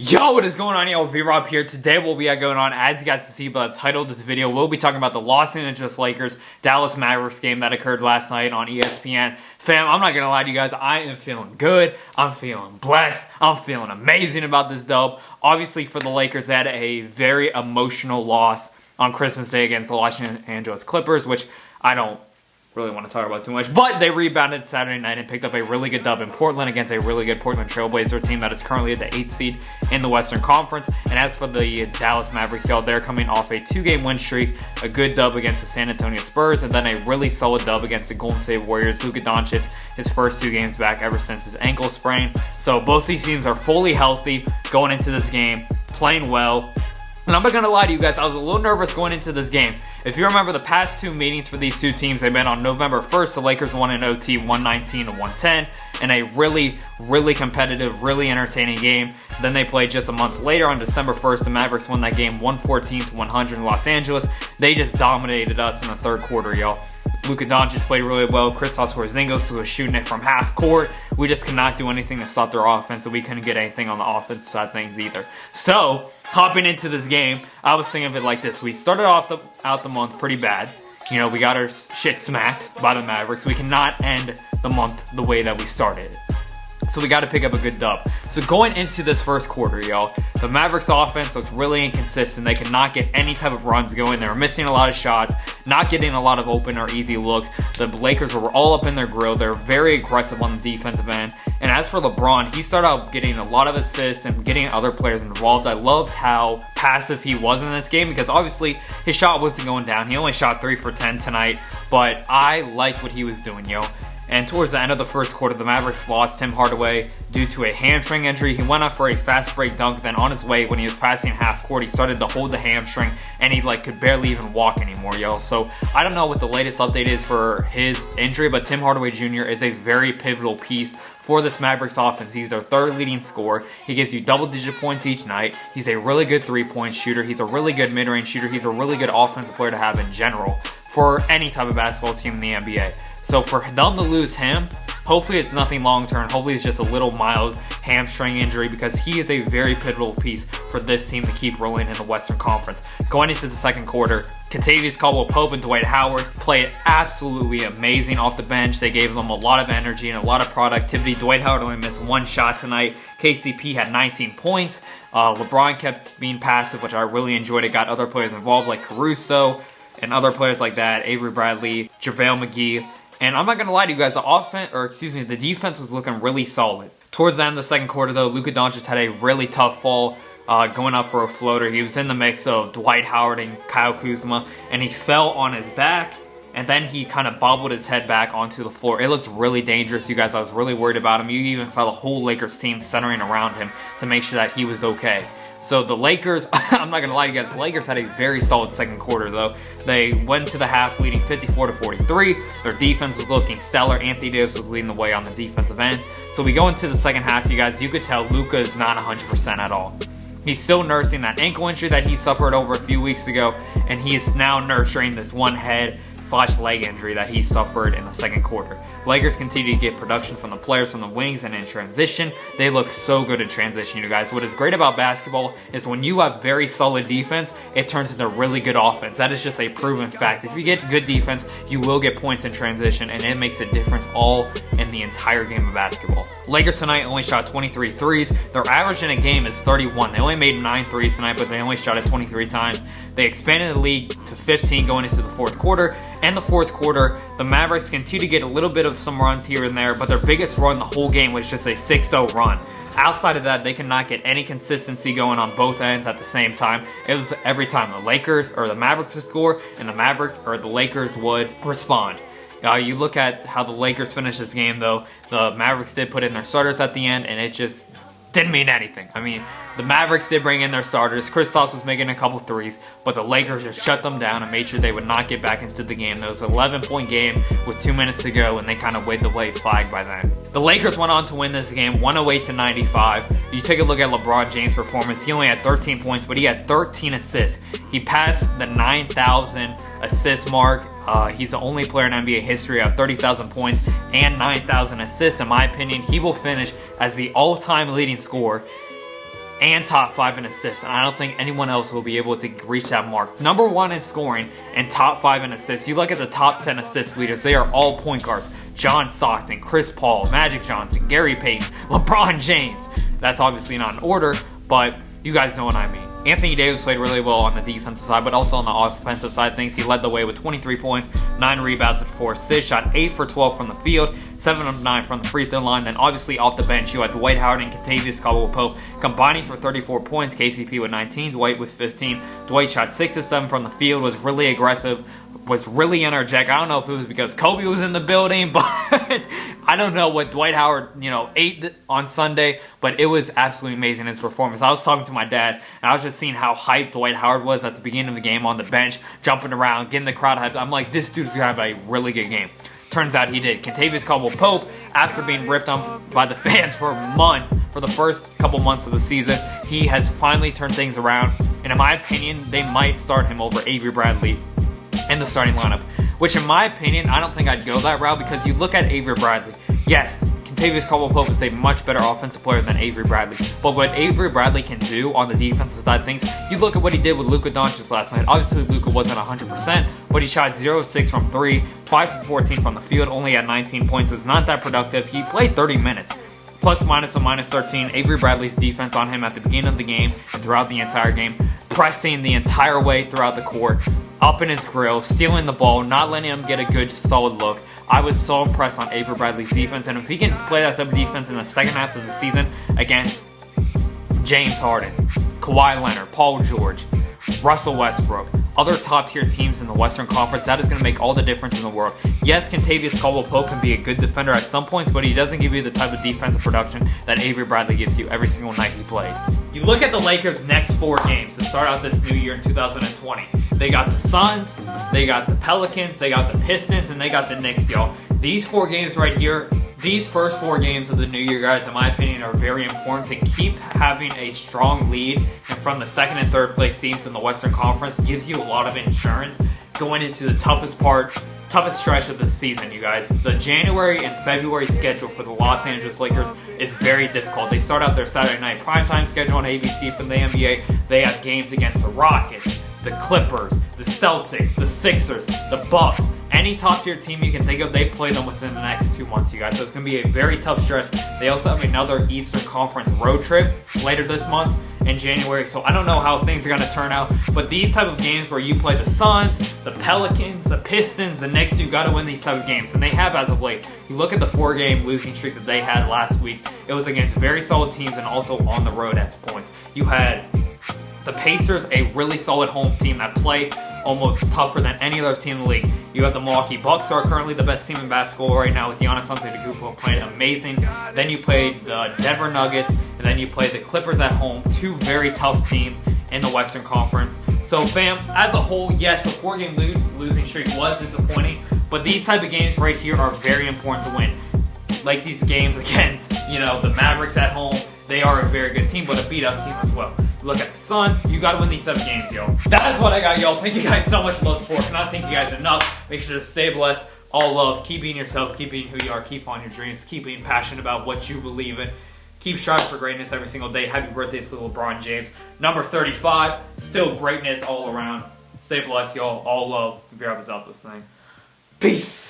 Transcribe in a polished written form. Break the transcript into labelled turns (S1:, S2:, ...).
S1: Yo, what is going on, y'all? V-Rob here. Today we'll be going on, as you guys can see by the title of this video, we'll be talking about the Los Angeles Lakers Dallas Mavericks game that occurred last night on ESPN. Fam, I'm not gonna lie to you guys, I am feeling good, I'm feeling blessed, I'm feeling amazing about this dub. Obviously for the Lakers, they had a very emotional loss on Christmas Day against the Los Angeles Clippers, which I don't really want to talk about too much, but they rebounded Saturday night and picked up a really good dub in Portland against a really good Portland Trailblazer team that is currently at the 8th seed in the Western Conference. And as for the Dallas Mavericks, y'all, they're coming off a 2-game win streak, a good dub against the San Antonio Spurs, and then a really solid dub against the Golden State Warriors. Luka Doncic, his first 2 games back ever since his ankle sprain. So both these teams are fully healthy going into this game, playing well. And I'm not going to lie to you guys, I was a little nervous going into this game. If you remember the past 2 meetings for these 2 teams, they met on November 1st. The Lakers won in OT 119-110 in a really competitive, really entertaining game. Then they played just a month later on December 1st. The Mavericks won that game 114-100 in Los Angeles. They just dominated us in the third quarter, y'all. Luka Doncic played really well. Kristaps Porzingis was shooting it from half court. We just could not do anything to stop their offense, and we couldn't get anything on the offense side of things either. So, hopping into this game, I was thinking of it like this. We started off out the month pretty bad. You know, we got our shit smacked by the Mavericks. We cannot end the month the way that we started. So we got to pick up a good dub. So going into this first quarter, y'all, the Mavericks offense looked really inconsistent. They could not get any type of runs going. They were missing a lot of shots, not getting a lot of open or easy looks. The Lakers were all up in their grill. They were very aggressive on the defensive end. And as for LeBron, he started out getting a lot of assists and getting other players involved. I loved how passive he was in this game because obviously his shot wasn't going down. He only shot 3 for 10 tonight, but I liked what he was doing, yo. And towards the end of the first quarter, the Mavericks lost Tim Hardaway due to a hamstring injury. He went up for a fast break dunk. Then on his way, when he was passing half court, he started to hold the hamstring, and he could barely even walk anymore, yo. So I don't know what the latest update is for his injury, but Tim Hardaway Jr. is a very pivotal piece for this Mavericks offense. He's their 3rd leading scorer. He gives you double-digit points each night. He's a really good 3-point shooter. He's a really good mid-range shooter. He's a really good offensive player to have in general for any type of basketball team in the NBA. So for them to lose him, hopefully it's nothing long-term. Hopefully it's just a little mild hamstring injury because he is a very pivotal piece for this team to keep rolling in the Western Conference. Going into the second quarter, Kentavious Caldwell-Pope and Dwight Howard played absolutely amazing off the bench. They gave them a lot of energy and a lot of productivity. Dwight Howard only missed 1 shot tonight. KCP had 19 points. LeBron kept being passive, which I really enjoyed. It got other players involved like Caruso and other players like that, Avery Bradley, JaVale McGee. And I'm not going to lie to you guys, the defense was looking really solid. Towards the end of the second quarter, though, Luka Doncic had a really tough fall going up for a floater. He was in the mix of Dwight Howard and Kyle Kuzma, and he fell on his back, and then he kind of bobbled his head back onto the floor. It looked really dangerous, you guys. I was really worried about him. You even saw the whole Lakers team centering around him to make sure that he was okay. So the Lakers, I'm not going to lie to you guys, the Lakers had a very solid second quarter, though. They went to the half leading 54-43. Their defense was looking stellar. Anthony Davis was leading the way on the defensive end. So we go into the second half, you guys, you could tell Luka is not 100% at all. He's still nursing that ankle injury that he suffered over a few weeks ago, and he is now nurturing this one head/leg injury that he suffered in the second quarter. Lakers continue to get production from the players from the wings and in transition. They look so good in transition, you guys. What is great about basketball is when you have very solid defense, it turns into really good offense. That is just a proven fact. If you get good defense, you will get points in transition, and it makes a difference all in the entire game of basketball. Lakers tonight only shot 23 threes. Their average in a game is 31. They only made 9 threes tonight, but they only shot it 23 times. They expanded the lead to 15 going into the fourth quarter. And the fourth quarter, the Mavericks continue to get a little bit of some runs here and there, but their biggest run the whole game was just a 6-0 run. Outside of that, they could not get any consistency going on both ends at the same time. It was every time the Mavericks would score, and the Lakers would respond. You look at how the Lakers finished this game, though. The Mavericks did put in their starters at the end, and it just didn't mean anything. I mean, the Mavericks did bring in their starters. Kristaps was making a couple threes, but the Lakers just shut them down and made sure they would not get back into the game. There was an 11-point game with 2 minutes to go, and they kind of waved the white flag by then. The Lakers went on to win this game 108-95. You take a look at LeBron James' performance. He only had 13 points, but he had 13 assists. He passed the 9,000 assist mark. He's the only player in NBA history to have 30,000 points and 9,000 assists. In my opinion, he will finish as the all-time leading scorer and top 5 in assists. And I don't think anyone else will be able to reach that mark. Number 1 in scoring and top 5 in assists. You look at the top 10 assist leaders, they are all point guards. John Stockton, Chris Paul, Magic Johnson, Gary Payton, LeBron James. That's obviously not in order, but you guys know what I mean. Anthony Davis played really well on the defensive side, but also on the offensive side of things. He led the way with 23 points, 9 rebounds, and 4 assists. Shot 8 for 12 from the field, 7 of 9 from the free throw line. Then obviously off the bench, you had Dwight Howard and Kentavious Caldwell-Pope combining for 34 points. KCP with 19, Dwight with 15. Dwight shot 6 of 7 from the field, was really aggressive, was really energetic. I don't know if it was because Kobe was in the building, but I don't know what Dwight Howard, ate on Sunday, but it was absolutely amazing, his performance. I was talking to my dad, and I was just seeing how hyped Dwight Howard was at the beginning of the game on the bench, jumping around, getting the crowd hyped. I'm like, this dude's going to have a really good game. Turns out he did. Kentavious Caldwell-Pope, after being ripped on by the fans for months, for the first couple months of the season, he has finally turned things around, and in my opinion, they might start him over Avery Bradley in the starting lineup, which in my opinion, I don't think I'd go that route, because you look at Avery Bradley. Yes, Kentavious Caldwell-Pope is a much better offensive player than Avery Bradley, but what Avery Bradley can do on the defensive side of things, you look at what he did with Luka Doncic last night. Obviously, Luka wasn't 100%, but he shot 0-6 from 3, 5 for 14 from the field, only at 19 points. It's not that productive. He played 30 minutes. Plus minus a minus 13. Avery Bradley's defense on him at the beginning of the game and throughout the entire game, pressing the entire way throughout the court, up in his grill, stealing the ball, not letting him get a good solid look. I was so impressed on Avery Bradley's defense, and if he can play that type of defense in the second half of the season against James Harden, Kawhi Leonard, Paul George, Russell Westbrook, other top-tier teams in the Western Conference, that is going to make all the difference in the world. Yes, Kentavious Caldwell-Pope can be a good defender at some points, but he doesn't give you the type of defensive production that Avery Bradley gives you every single night he plays. You look at the Lakers' next 4 games to start out this new year in 2020. They got the Suns, they got the Pelicans, they got the Pistons, and they got the Knicks, y'all. These 4 games right here, these first 4 games of the new year, guys, in my opinion, are very important to keep having a strong lead. And from the second and third place teams in the Western Conference, gives you a lot of insurance going into the toughest stretch of the season, you guys. The January and February schedule for the Los Angeles Lakers is very difficult. They start out their Saturday night primetime schedule on ABC from the NBA. They have games against the Rockets, the Clippers, the Celtics, the Sixers, the Bucks. Any top-tier team you can think of, they play them within the next 2 months, you guys. So it's going to be a very tough stretch. They also have another Eastern Conference road trip later this month in January. So I don't know how things are going to turn out. But these type of games where you play the Suns, the Pelicans, the Pistons, the Knicks, you've got to win these type of games. And they have as of late. You look at the 4-game losing streak that they had last week. It was against very solid teams and also on the road at points. You had the Pacers, a really solid home team that play almost tougher than any other team in the league. You have the Milwaukee Bucks, who are currently the best team in basketball right now with Giannis Antetokounmpo playing amazing. Then you played the Denver Nuggets, and then you played the Clippers at home. 2 very tough teams in the Western Conference. So, fam, as a whole, yes, the 4-game losing streak was disappointing, but these type of games right here are very important to win. Like these games against, the Mavericks at home. They are a very good team, but a beat-up team as well. Look at the Suns. You got to win these 7 games, yo. That is what I got, y'all. Thank you guys so much for love support. Cannot thank you guys enough. Make sure to stay blessed. All love. Keep being yourself. Keep being who you are. Keep following your dreams. Keep being passionate about what you believe in. Keep striving for greatness every single day. Happy birthday to LeBron James. Number 35. Still greatness all around. Stay blessed, y'all. All love. Vera was out this thing. Peace.